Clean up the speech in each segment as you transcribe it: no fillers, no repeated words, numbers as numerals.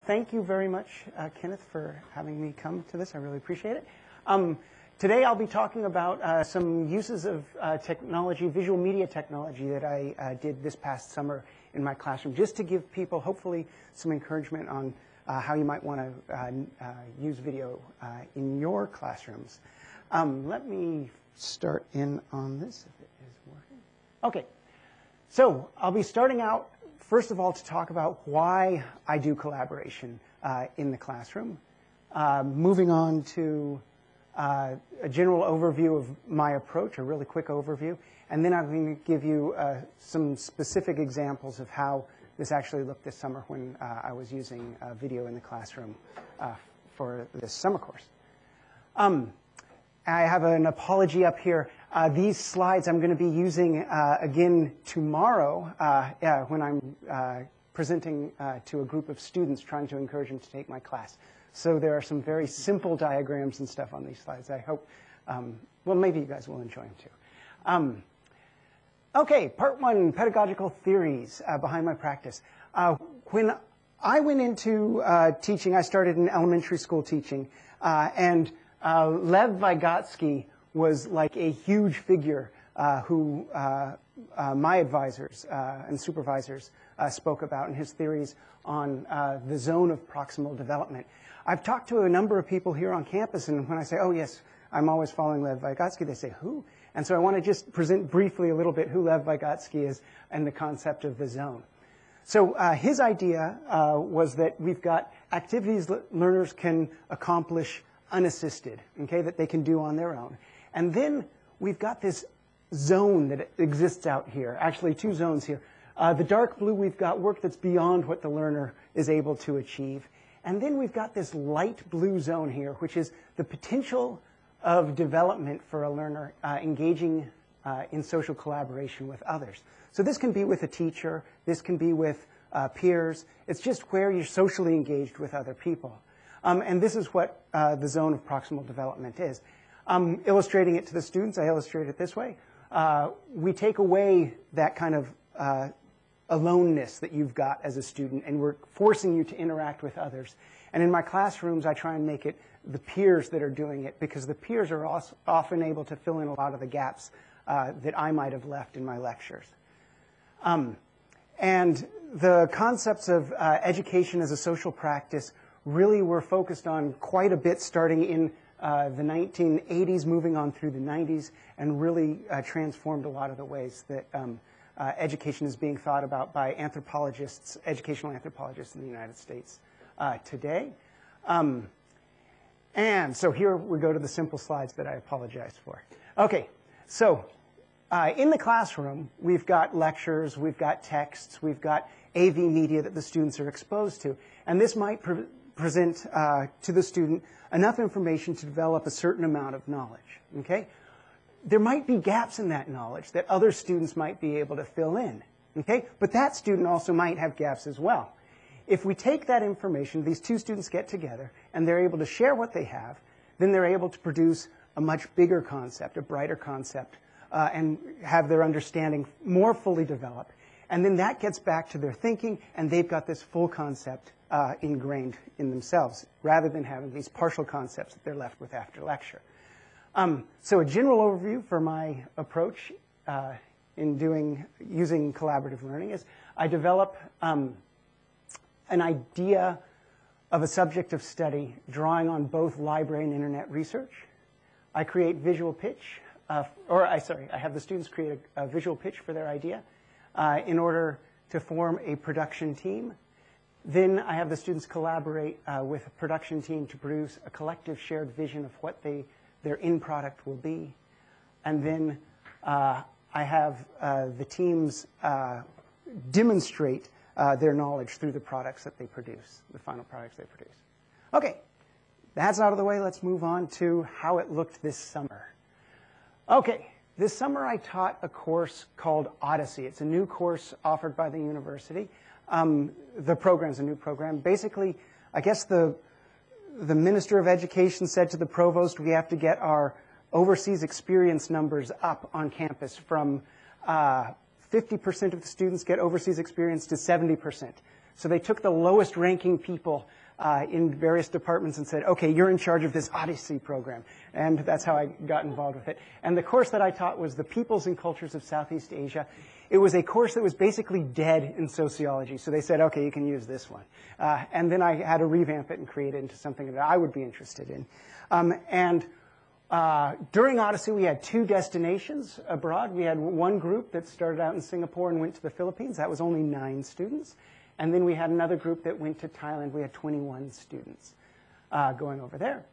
Thank you very much, Kenneth, for having me come to this. I really appreciate it. Today I'll be talking about some uses of technology, visual media technology that I did this past summer in my classroom, just to give people, hopefully, some encouragement on how you might want to use video in your classrooms. Let me start in on this, if it is working. Okay, so I'll be starting out, first of all, to talk about why I do collaboration in the classroom. Moving on to a general overview of my approach, a really quick overview, and then I'm going to give you some specific examples of how this actually looked this summer when I was using video in the classroom for this summer course. I have an apology up here. These slides I'm going to be using again tomorrow when I'm presenting to a group of students trying to encourage them to take my class. So there are some very simple diagrams and stuff on these slides. I hope, well, maybe you guys will enjoy them too. Okay, part one, pedagogical theories behind my practice. When I went into teaching, I started in elementary school teaching, and Lev Vygotsky was like a huge figure who my advisors and supervisors spoke about, and his theories on the zone of proximal development. I've talked to a number of people here on campus, and when I say, oh yes, I'm always following Lev Vygotsky, they say, who? And so I want to just present briefly a little bit who Lev Vygotsky is and the concept of the zone. So his idea was that we've got activities that learners can accomplish unassisted, okay, that they can do on their own. And then we've got this zone that exists out here, actually two zones here. The dark blue, we've got work that's beyond what the learner is able to achieve. And then we've got this light blue zone here, which is the potential of development for a learner engaging in social collaboration with others. So this can be with a teacher, this can be with peers. It's just where you're socially engaged with other people. And this is what the zone of proximal development is. Illustrating it to the students, I illustrate it this way. We take away that kind of aloneness that you've got as a student, and we're forcing you to interact with others. And in my classrooms, I try and make it the peers that are doing it, because the peers are also often able to fill in a lot of the gaps that I might have left in my lectures. And the concepts of education as a social practice really were focused on quite a bit starting in the 1980s, moving on through the 90s, and really transformed a lot of the ways that education is being thought about by anthropologists, educational anthropologists in the United States today. And so here we go to the simple slides that I apologize for. Okay, so in the classroom, we've got lectures, we've got texts, we've got AV media that the students are exposed to. And this might present to the student enough information to develop a certain amount of knowledge, okay? There might be gaps in that knowledge that other students might be able to fill in, okay? But that student also might have gaps as well. If we take that information, these two students get together, and they're able to share what they have, then they're able to produce a much bigger concept, a brighter concept, and have their understanding more fully developed. And then that gets back to their thinking, and they've got this full concept ingrained in themselves, rather than having these partial concepts that they're left with after lecture. So a general overview for my approach in using collaborative learning is I develop an idea of a subject of study drawing on both library and internet research. I create visual pitch, I have the students create a visual pitch for their idea in order to form a production team. Then I have the students collaborate with a production team to produce a collective shared vision of what their end product will be. And then I have the teams demonstrate their knowledge through the products that they produce, the final products they produce. Okay, that's out of the way. Let's move on to how it looked this summer. Okay, this summer I taught a course called Odyssey. It's a new course offered by the university. The program's a new program. Basically, I guess the Minister of Education said to the provost, we have to get our overseas experience numbers up on campus from 50% of the students get overseas experience to 70%. So they took the lowest ranking people in various departments and said, okay, you're in charge of this Odyssey program. And that's how I got involved with it. And the course that I taught was the Peoples and Cultures of Southeast Asia. It was a course that was basically dead in sociology. So they said, okay, you can use this one. And then I had to revamp it and create it into something that I would be interested in. During Odyssey, we had 2 destinations abroad. We had one group that started out in Singapore and went to the Philippines. That was only 9 students. And then we had another group that went to Thailand. We had 21 students going over there.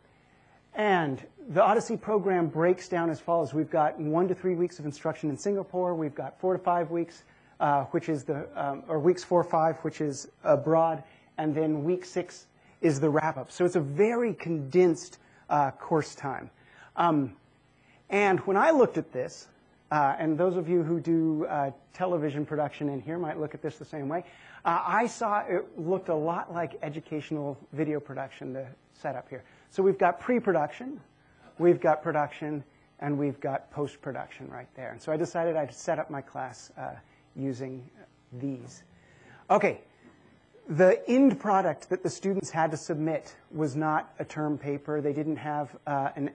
And the Odyssey program breaks down as follows. We've got 1 to 3 weeks of instruction in Singapore. We've got 4 to 5 weeks, which is or weeks 4 or 5, which is abroad. And then week 6 is the wrap-up. So it's a very condensed course time. And when I looked at this, and those of you who do television production in here might look at this the same way, I saw it looked a lot like educational video production, the setup here. So we've got pre-production, we've got production, and we've got post-production right there. And so I decided I'd set up my class using these. Okay, the end product that the students had to submit was not a term paper. They didn't have an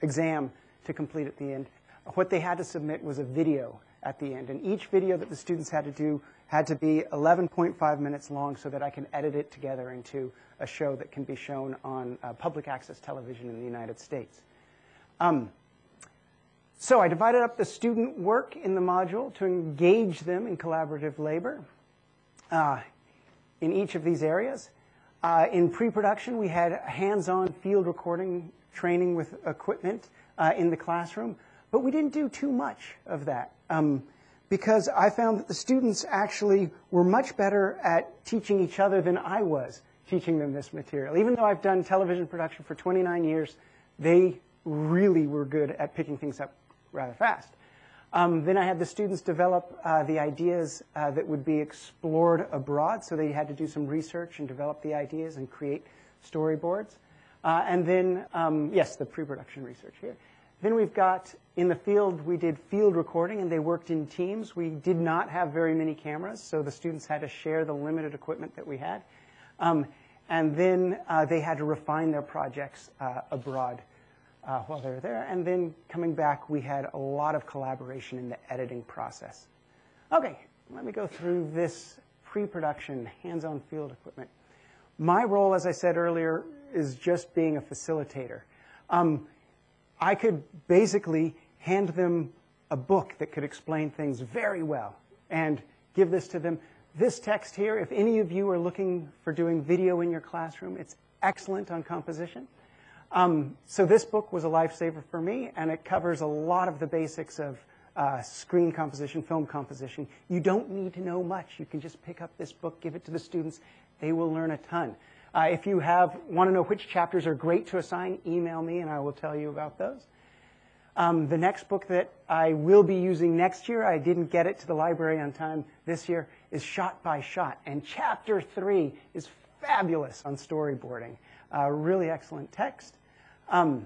exam to complete at the end. What they had to submit was a video at the end. And each video that the students had to do had to be 11.5 minutes long so that I can edit it together into a show that can be shown on public access television in the United States. So I divided up the student work in the module to engage them in collaborative labor in each of these areas. In pre-production, we had hands-on field recording training with equipment in the classroom, but we didn't do too much of that because I found that the students actually were much better at teaching each other than I was teaching them this material. Even though I've done television production for 29 years, they really were good at picking things up rather fast. Then I had the students develop the ideas that would be explored abroad, so they had to do some research and develop the ideas and create storyboards. And then, yes, the pre-production research here. Then we've got, in the field, we did field recording, and they worked in teams. We did not have very many cameras, so the students had to share the limited equipment that we had. And then they had to refine their projects abroad while they were there. And then coming back, we had a lot of collaboration in the editing process. Okay, let me go through this pre-production hands-on field equipment. My role, as I said earlier, is just being a facilitator. I could basically hand them a book that could explain things very well and give this to them. This text here, if any of you are looking for doing video in your classroom, it's excellent on composition. So this book was a lifesaver for me, and it covers a lot of the basics of screen composition, film composition. You don't need to know much. You can just pick up this book, give it to the students. They will learn a ton. If you want to know which chapters are great to assign, email me, and I will tell you about those. The next book that I will be using next year, I didn't get it to the library on time this year, is Shot by Shot. And Chapter 3 is fabulous on storyboarding. Really excellent text. And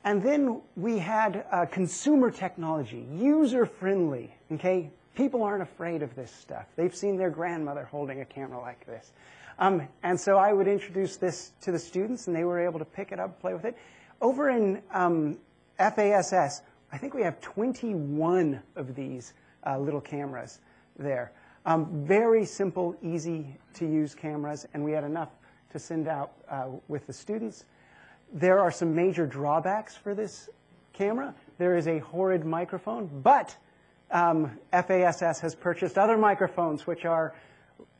then we had consumer technology, user-friendly. Okay? People aren't afraid of this stuff. They've seen their grandmother holding a camera like this. And so I would introduce this to the students, and they were able to pick it up, play with it. Over in FASS, I think we have 21 of these little cameras there. Very simple, easy to use cameras, and we had enough to send out with the students. There are some major drawbacks for this camera. There is a horrid microphone, but FASS has purchased other microphones which are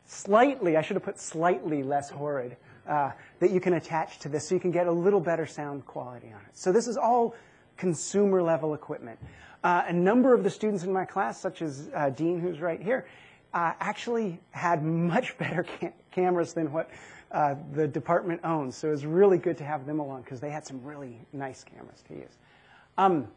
slightly, I should have put slightly less horrid, that you can attach to this so you can get a little better sound quality on it. So this is all consumer level equipment. A number of the students in my class, such as Dean, who's right here, actually had much better cameras than what the department owns. So it was really good to have them along because they had some really nice cameras to use.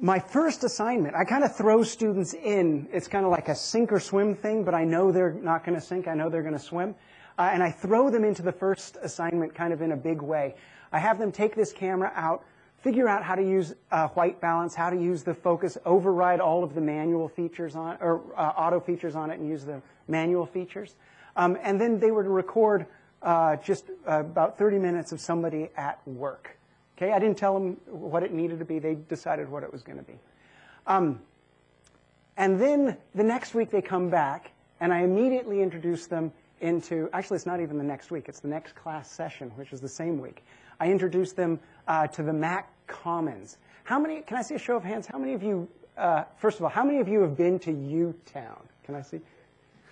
My first assignment, I kind of throw students in. It's kind of like a sink or swim thing, but I know they're not going to sink. I know they're going to swim. And I throw them into the first assignment kind of in a big way. I have them take this camera out, figure out how to use white balance, how to use the focus, override all of the manual features on, or auto features on it and use the manual features. And then they were to record just about 30 minutes of somebody at work. Okay, I didn't tell them what it needed to be. They decided what it was going to be. And then the next week they come back, and I immediately introduce them into, actually it's not even the next week, it's the next class session, which is the same week. I introduce them to the Mac Commons. How many, can I see a show of hands? How many of you, first of all, how many of you have been to U-Town? Can I see?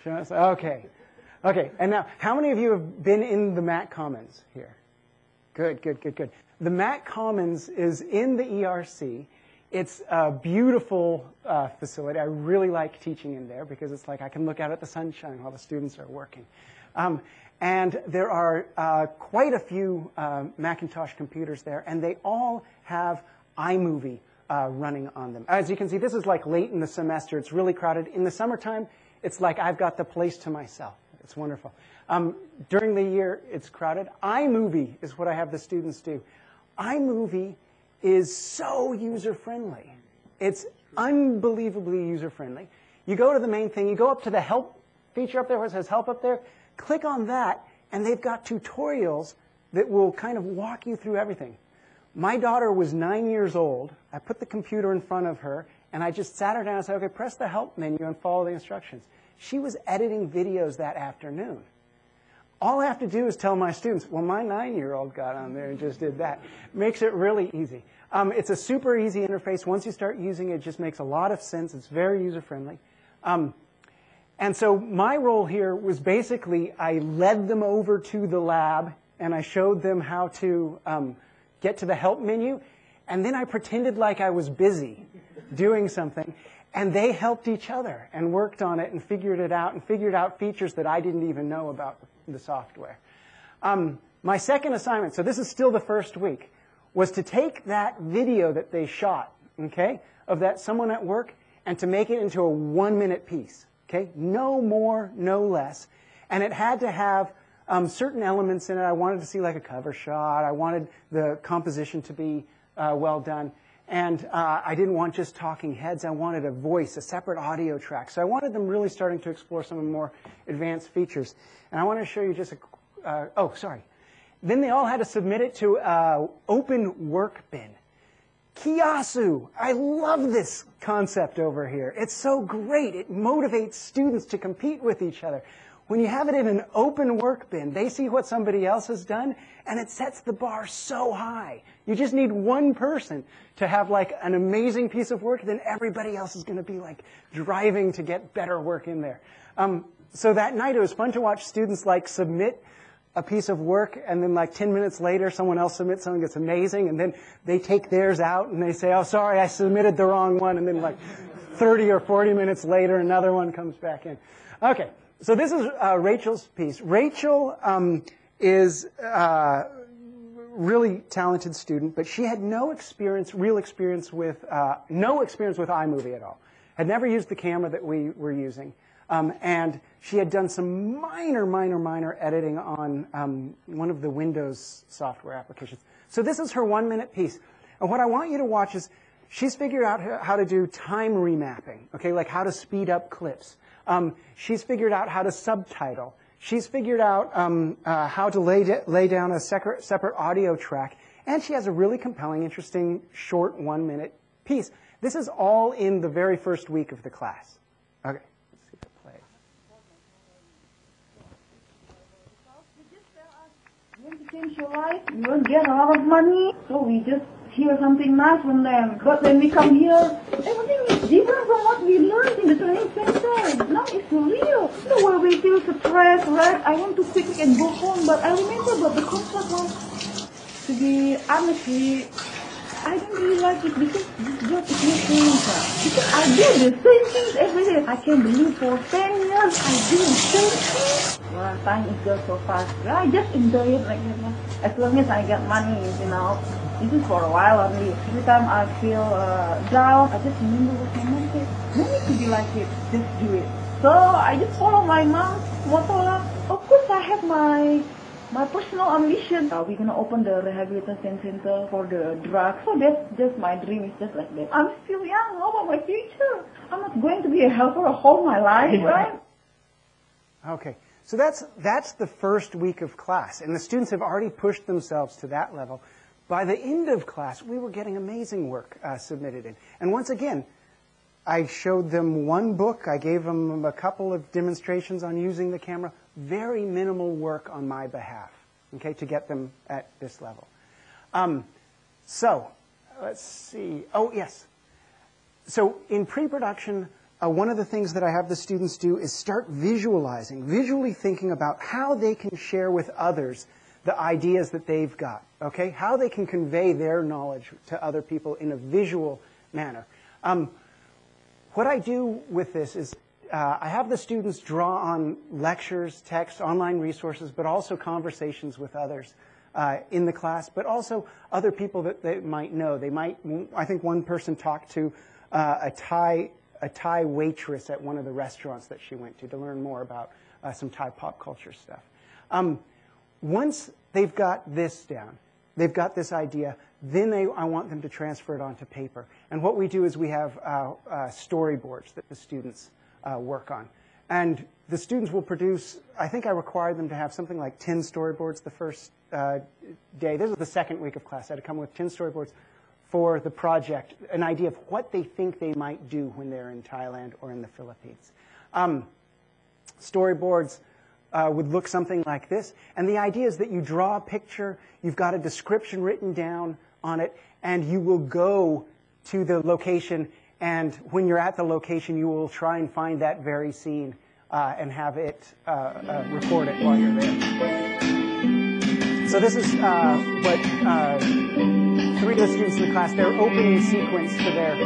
Show us? Okay. Okay, and now, how many of you have been in the Mac Commons here? Good, good, good, good. The Mac Commons is in the ERC. It's a beautiful facility. I really like teaching in there because it's like I can look out at the sunshine while the students are working. And there are quite a few Macintosh computers there, and they all have iMovie running on them. As you can see, this is like late in the semester. It's really crowded. In the summertime, it's like I've got the place to myself. It's wonderful. During the year, it's crowded. iMovie is what I have the students do. iMovie is so user-friendly. It's unbelievably user-friendly. You go to the main thing. You go up to the help feature up there where it says help up there. Click on that, and they've got tutorials that will kind of walk you through everything. My daughter was 9 years old. I put the computer in front of her, and I just sat her down and said, okay, press the help menu and follow the instructions. She was editing videos that afternoon. All I have to do is tell my students, well, my 9-year-old got on there and just did that. Makes it really easy. It's a super easy interface. Once you start using it, it just makes a lot of sense. It's very user-friendly. And so my role here was basically I led them over to the lab, and I showed them how to get to the help menu. And then I pretended like I was busy doing something. And they helped each other and worked on it and figured it out and figured out features that I didn't even know about the software. My second assignment, so this is still the first week, was to take that video that they shot, okay, of that someone at work and to make it into a 1-minute piece, okay? No more, no less. And it had to have certain elements in it. I wanted to see like a cover shot. I wanted the composition to be well done. And I didn't want just talking heads. I wanted a voice, a separate audio track. So I wanted them really starting to explore some of the more advanced features. And I want to show you just a, oh, sorry. Then they all had to submit it to Open Work Bin. Kiyasu. I love this concept over here. It's so great. It motivates students to compete with each other. When you have it in an open work bin, they see what somebody else has done, and it sets the bar so high. You just need one person to have like an amazing piece of work, then everybody else is going to be like driving to get better work in there. So that night it was fun to watch students like submit a piece of work, and then like 10 minutes later someone else submits something that's amazing, and then they take theirs out and they say, oh, sorry, I submitted the wrong one, and then like 30 or 40 minutes later another one comes back in. Okay. So this is Rachel's piece. Rachel is a really talented student, but she had no experience, real experience with, no experience with iMovie at all. Had never used the camera that we were using. And she had done some minor editing on one of the Windows software applications. So this is her 1-minute piece. And what I want you to watch is she's figured out how to do time remapping, okay, like how to speed up clips. She's figured out how to subtitle. She's figured out how to lay down a separate audio track. And she has a really compelling, interesting, short 1-minute piece. This is all in the very first week of the class. Okay, let's see if it plays. You want to change your life, you won't get a lot of money, so we just hear something nice from them. But when we come here, everything is different from what we learned in the training center. Now it's real. So where we feel stressed, right? I want to quickly and go home, but I remember that the concept was, to be honest, I don't really like it because this job is not fun. Because I do the same things every day. I can't believe for 10 years I do the same thing. Well, time is just so fast. I just enjoy it like that. As long as I get money, you know. This is for a while only. Every time I feel down, I just remember what my mom said. You need to be like it. Just do it. So I just follow my mom's motto. Of course, I have my My personal ambition, we're going to open the rehabilitation center for the drugs. So that's just my dream, is just like that. I'm still young, how about my future? I'm not going to be a helper all my life, right? Okay, so that's the first week of class, and the students have already pushed themselves to that level. By the end of class, we were getting amazing work submitted in. And once again, I showed them one book, I gave them a couple of demonstrations on using the camera, very minimal work on my behalf, okay, to get them at this level. So, let's see. Oh, yes. So in pre-production, one of the things that I have the students do is start visually thinking about how they can share with others the ideas that they've got, okay? How they can convey their knowledge to other people in a visual manner. What I do with this is I have the students draw on lectures, text, online resources, but also conversations with others in the class, but also other people that they might know. They might, I think one person talked to a Thai waitress at one of the restaurants that she went to learn more about some Thai pop culture stuff. Once they've got this down, they've got this idea, then I want them to transfer it onto paper. And what we do is we have storyboards that the students work on. And the students will produce, I think I required them to have something like 10 storyboards the first day. This is the second week of class. I had to come with 10 storyboards for the project, an idea of what they think they might do when they're in Thailand or in the Philippines. Storyboards would look something like this. And the idea is that you draw a picture, you've got a description written down on it, and you will go to the location, and when you're at the location, you will try and find that very scene and have it record it while you're there. So this is what three of the students in the class, their opening sequence for their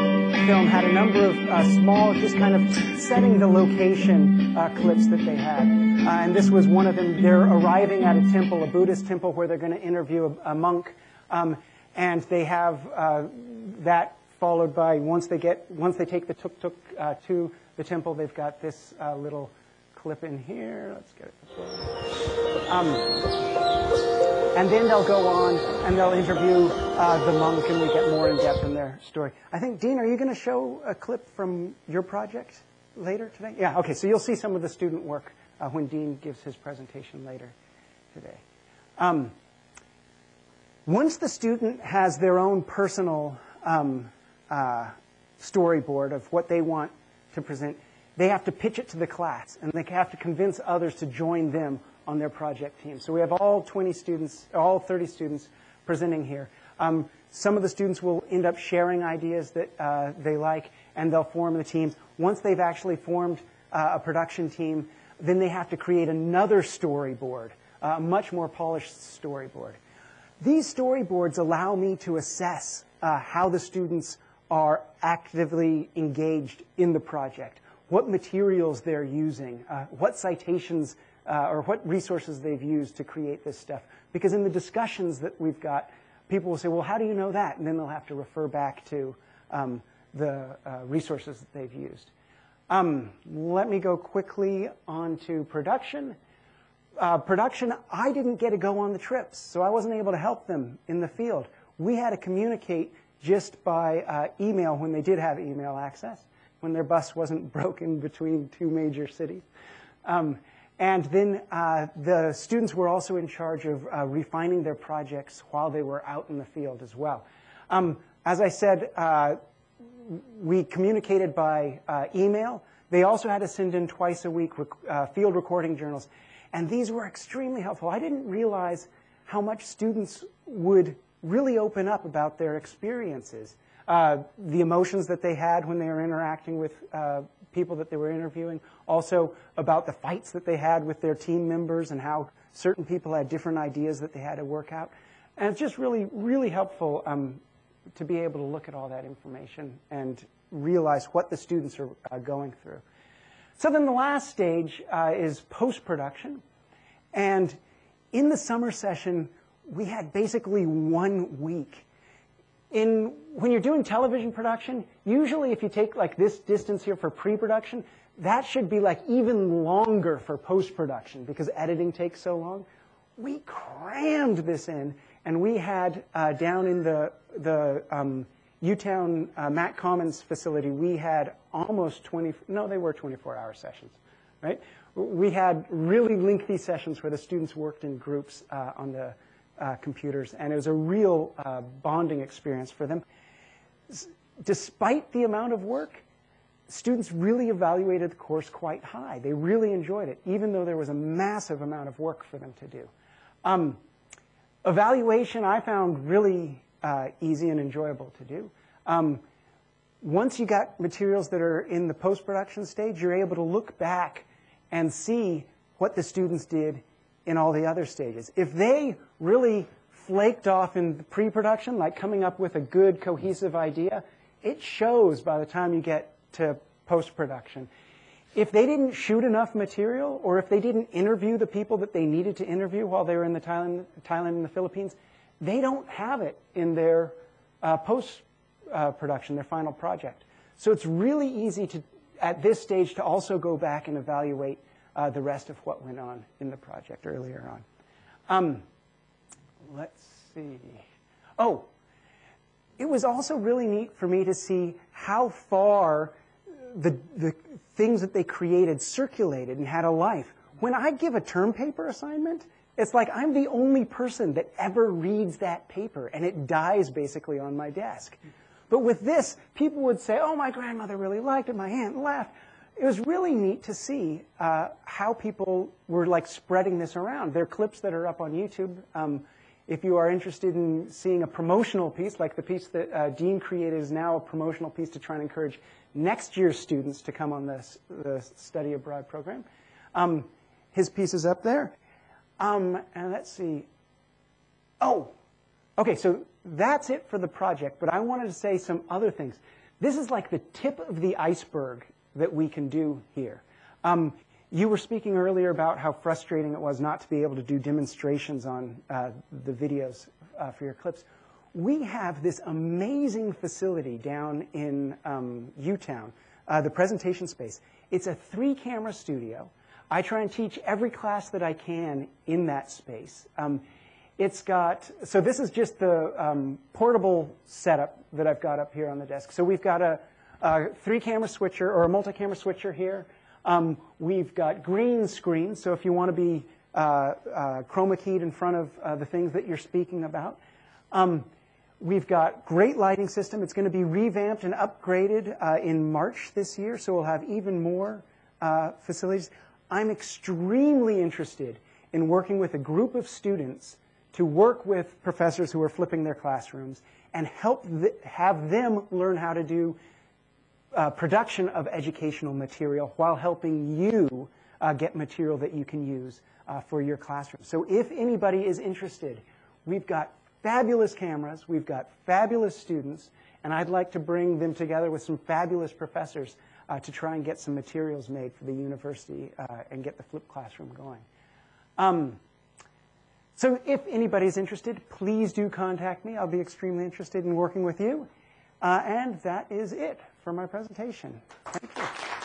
film had a number of small, just kind of setting the location clips that they had. And this was one of them. They're arriving at a temple, a Buddhist temple, where they're going to interview a monk. And they have that followed by, once they take the tuk-tuk to the temple, they've got this little clip in here. Let's get it. And then they'll go on and they'll interview the monk, and we get more in depth in their story. I think, Dean, are you going to show a clip from your project later today? Yeah, okay, so you'll see some of the student work when Dean gives his presentation later today. Once the student has their own personal storyboard of what they want to present, they have to pitch it to the class, and they have to convince others to join them on their project team. So we have all 20 students, all 30 students presenting here. Some of the students will end up sharing ideas that they like, and they'll form the teams. Once they've actually formed a production team, then they have to create another storyboard, a much more polished storyboard. These storyboards allow me to assess how the students are actively engaged in the project, what materials they're using, what citations or what resources they've used to create this stuff. Because in the discussions that we've got, people will say, well, how do you know that? And then they'll have to refer back to the resources that they've used. Let me go quickly on to production. Production, I didn't get to go on the trips, so I wasn't able to help them in the field. We had to communicate just by email when they did have email access, when their bus wasn't broken between two major cities. And then the students were also in charge of refining their projects while they were out in the field as well. As I said, we communicated by email. They also had to send in twice a week field recording journals. And these were extremely helpful. I didn't realize how much students would really open up about their experiences, the emotions that they had when they were interacting with people that they were interviewing, also about the fights that they had with their team members and how certain people had different ideas that they had to work out. And it's just really, really helpful to be able to look at all that information and realize what the students are going through. So then the last stage is post-production. And in the summer session, we had basically 1 week. When you're doing television production, usually if you take like this distance here for pre-production, that should be like even longer for post-production because editing takes so long. we crammed this in, and we had down in the Utown Matt Commons facility, we had almost 24-hour sessions, right? We had really lengthy sessions where the students worked in groups on the computers, and it was a real bonding experience for them. Despite the amount of work, students really evaluated the course quite high. They really enjoyed it, even though there was a massive amount of work for them to do. Evaluation I found really easy and enjoyable to do. Once you got materials that are in the post-production stage, you're able to look back and see what the students did in all the other stages. If they really flaked off in the pre-production, like coming up with a good, cohesive idea, it shows by the time you get to post-production. If they didn't shoot enough material, or if they didn't interview the people that they needed to interview while they were in the Thailand and the Philippines, they don't have it in their post-production, their final project. So it's really easy to, at this stage, to also go back and evaluate the rest of what went on in the project earlier on. Let's see. Oh, it was also really neat for me to see how far the things that they created circulated and had a life. When I give a term paper assignment, it's like I'm the only person that ever reads that paper, and it dies basically on my desk. But with this, people would say, oh, my grandmother really liked it, my aunt laughed. It was really neat to see how people were like spreading this around. There are clips that are up on YouTube. If you are interested in seeing a promotional piece, like the piece that Dean created is now a promotional piece to try and encourage next year's students to come on the study abroad program. His piece is up there. And let's see. Oh, okay, so that's it for the project, but I wanted to say some other things. This is like the tip of the iceberg that we can do here. You were speaking earlier about how frustrating it was not to be able to do demonstrations on the videos for your clips. We have this amazing facility down in Utown, the presentation space. It's a 3-camera studio. I try and teach every class that I can in that space. It's got, so this is just the portable setup that I've got up here on the desk. So we've got a 3-camera switcher or a multi-camera switcher here. We've got green screens, so if you want to be chroma keyed in front of the things that you're speaking about. We've got great lighting system. It's going to be revamped and upgraded in March this year, so we'll have even more facilities. I'm extremely interested in working with a group of students to work with professors who are flipping their classrooms and help have them learn how to do production of educational material while helping you get material that you can use for your classroom. So if anybody is interested, we've got fabulous cameras, we've got fabulous students, and I'd like to bring them together with some fabulous professors to try and get some materials made for the university and get the flipped classroom going. So if anybody's interested, please do contact me. I'll be extremely interested in working with you. And that is it for my presentation. Thank you.